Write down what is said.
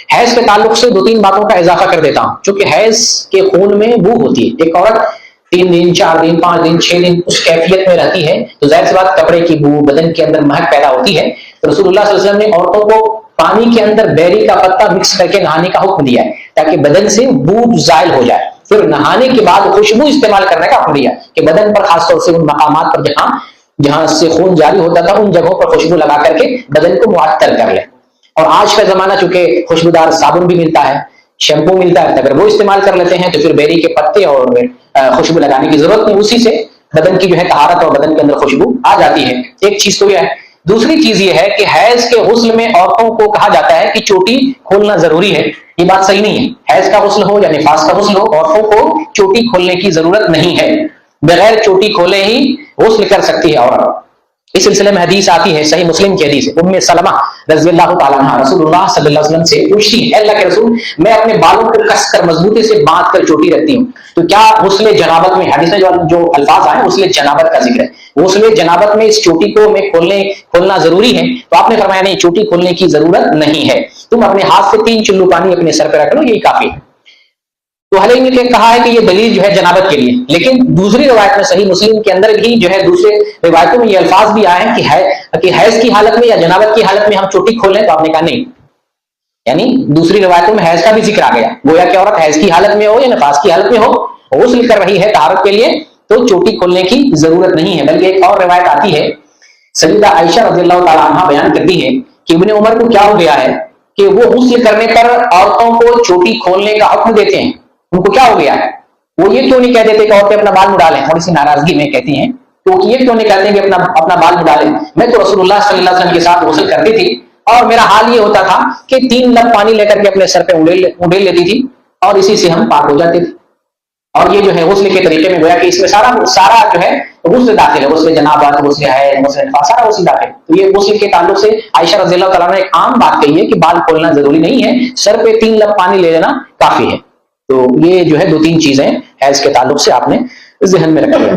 حیض کے تعلق سے 2-3 باتوں کا اضافہ کر دیتا ہوں. چونکہ حیض کے خون میں بو ہوتی ہے. ایک عورت 3 دن 4 دن 5 دن 6 دن اس کیفیت میں رہتی ہے تو ظاہر سی بات کپڑے کی بو، بدن کے اندر مہک پیدا ہوتی ہے. تو رسول اللہ صلی اللہ علیہ وسلم نے عورتوں کو پانی کے اندر بیری کا پتا مکس کر کے نہانے کا حکم دیا ہے تاکہ بدن سے بو زائل ہو جائے. پھر نہانے کے بعد خوشبو استعمال کرنے کا حکم دیا کہ بدن پر خاص طور سے ان مقامات پر جہاں سے خون جاری ہوتا تھا ان جگہوں پر خوشبو لگا کر کے بدن کو معطر کر لے. اور آج کا زمانہ چونکہ خوشبودار صابن بھی ملتا ہے، شیمپو ملتا ہے، اگر وہ استعمال کر لیتے ہیں تو پھر بیری کے پتے اور خوشبو لگانے کی ضرورت نہیں، اسی سے بدن کی جو ہے طہارت اور بدن کے اندر خوشبو آ جاتی ہے. ایک چیز تو یہ ہے. دوسری چیز یہ ہے کہ حیض کے غسل میں عورتوں کو کہا جاتا ہے کہ چوٹی کھولنا ضروری ہے. یہ بات صحیح نہیں ہے. حیض کا غسل ہو یا نفاس کا غسل ہو، عورتوں کو چوٹی کھولنے کی ضرورت نہیں ہے. بغیر چوٹی کھولے ہی غسل کر سکتی ہے عورت. اس سلسلے میں حدیث آتی ہے، صحیح مسلم کی حدیث ہے، ام سلمہ رضی اللہ تعالیٰ عنہ رسول اللہ صلی اللہ علیہ وسلم سے پوچھتی ہے، اللہ کے رسول میں اپنے بالوں کو کس کر مضبوطی سے باندھ کر چوٹی رکھتی ہوں تو کیا غسل جنابت میں، حدیث میں جو الفاظ آئے غسل جنابت کا ذکر ہے، غسل جنابت میں اس چوٹی کو میں کھولنا ضروری ہے؟ تو آپ نے فرمایا نہیں، چوٹی کھولنے کی ضرورت نہیں ہے، تم اپنے ہاتھ سے 3 چلو پانی اپنے سر پہ رکھ لو، یہی کافی ہے. تو حلیم نے کہا ہے کہ یہ دلیل جو ہے جنابت کے لیے. لیکن دوسری روایت میں صحیح مسلم کے اندر بھی جو ہے دوسرے روایتوں میں یہ الفاظ بھی آئے ہیں کہ حیض کی حالت میں یا جنابت کی حالت میں ہم چوٹی کھولیں، تو آپ نے کہا نہیں. یعنی دوسری روایتوں میں حیض کا بھی ذکر آ گیا، گویا کہ عورت حیض کی حالت میں ہو یا نفاس کی حالت میں ہو، غسل کر رہی ہے طہارت کے لیے تو چوٹی کھولنے کی ضرورت نہیں ہے. بلکہ ایک اور روایت آتی ہے، سیدہ عائشہ رضی اللہ تعالیٰ عنہ بیان کرتی ہے کہ ابن عمر کو کیا ہو گیا ہے کہ وہ غسل کرنے پر عورتوں کو چوٹی کھولنے کا حکم دیتے ہیں. ان کو کیا ہو گیا ہے؟ وہ یہ کیوں نہیں کہہ دیتے کہ عورتیں اپنا بال مڈالیں؟ تھوڑی سی ناراضگی میں کہتی ہیں تو یہ کیوں نہیں کہتے کہ اپنا بال مڈالیں؟ میں تو رسول اللہ صلی اللہ علیہ وسلم کے ساتھ غسل کرتی تھی اور میرا حال یہ ہوتا تھا کہ 3 لب پانی لے کر کے اپنے سر پہ اڑیل لیتی تھی اور اسی سے ہم پاک ہو جاتے تھے. اور یہ جو ہے غسل کے طریقے میں گویا کہ اس میں سارا جو ہے غسل داخل ہے، غسل جنابت، غسل حیض، غسل نفاس، سارا غسل داخل. تو یہ غسل کے تعلق سے عائشہ رضی اللہ تعالیٰ نے ایک عام بات کہی ہے کہ بال کھولنا ضروری نہیں ہے، سر پہ 3 لب پانی لے لینا کافی ہے. تو یہ جو ہے 2-3 چیزیں حیض کے تعلق سے آپ نے ذہن میں رکھیں.